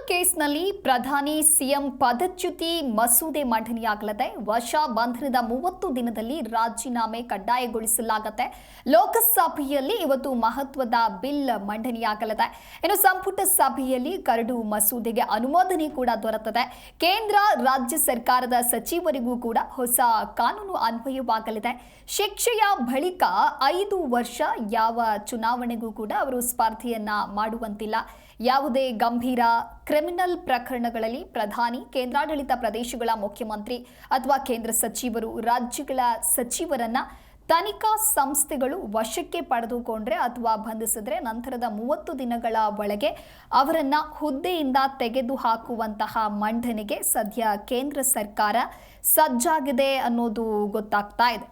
ಕೇಸ್ನಲ್ಲಿ ಪ್ರಧಾನಿ ಸಿಎಂ ಪದಚ್ಯುತಿ ಮಸೂದೆ ಮಂಡನೆಯಾಗಲಿದೆ. ವಶ ಬಂಧನದ 30 ದಿನದಲ್ಲಿ ರಾಜೀನಾಮೆ ಕಡ್ಡಾಯಗೊಳಿಸಲಾಗುತ್ತೆ. ಲೋಕಸಭೆಯಲ್ಲಿ ಇವತ್ತು ಮಹತ್ವದ ಬಿಲ್ ಮಂಡನೆಯಾಗಲಿದೆ. ಇನ್ನು ಸಂಪುಟ ಸಭೆಯಲ್ಲಿ ಕರಡು ಮಸೂದೆಗೆ ಅನುಮೋದನೆ ಕೂಡ ದೊರೆತಿದೆ. ಕೇಂದ್ರ ರಾಜ್ಯ ಸರ್ಕಾರದ ಸಚಿವರಿಗೂ ಕೂಡ ಹೊಸ ಕಾನೂನು ಅನ್ವಯವಾಗಲಿದೆ. ಶಿಕ್ಷೆಯ ಬಳಿಕ 5 ವರ್ಷ ಯಾವ ಚುನಾವಣೆಗೂ ಕೂಡ ಅವರು ಸ್ಪರ್ಧೆಯನ್ನ ಮಾಡುವಂತಿಲ್ಲ. ಯಾವುದೇ ಗಂಭೀರ ಕ್ರಿಮಿನಲ್ ಪ್ರಕರಣಗಳಲ್ಲಿ ಪ್ರಧಾನಿ, ಕೇಂದ್ರಾಡಳಿತ ಪ್ರದೇಶಗಳ ಮುಖ್ಯಮಂತ್ರಿ ಅಥವಾ ಕೇಂದ್ರ ಸಚಿವರು, ರಾಜ್ಯಗಳ ಸಚಿವರನ್ನ ತನಿಖಾ ಸಂಸ್ಥೆಗಳು ವಶಕ್ಕೆ ಪಡೆದುಕೊಂಡ್ರೆ ಅಥವಾ ಬಂಧಿಸಿದ್ರೆ ನಂತರದ 30 ದಿನಗಳ ಒಳಗೆ ಅವರನ್ನ ಹುದ್ದೆಯಿಂದ ತೆಗೆದುಹಾಕುವಂತಹ ಮಂಡನೆಗೆ ಸದ್ಯ ಕೇಂದ್ರ ಸರ್ಕಾರ ಸಜ್ಜಾಗಿದೆ ಅನ್ನೋದು ಗೊತ್ತಾಗ್ತಾ ಇದೆ.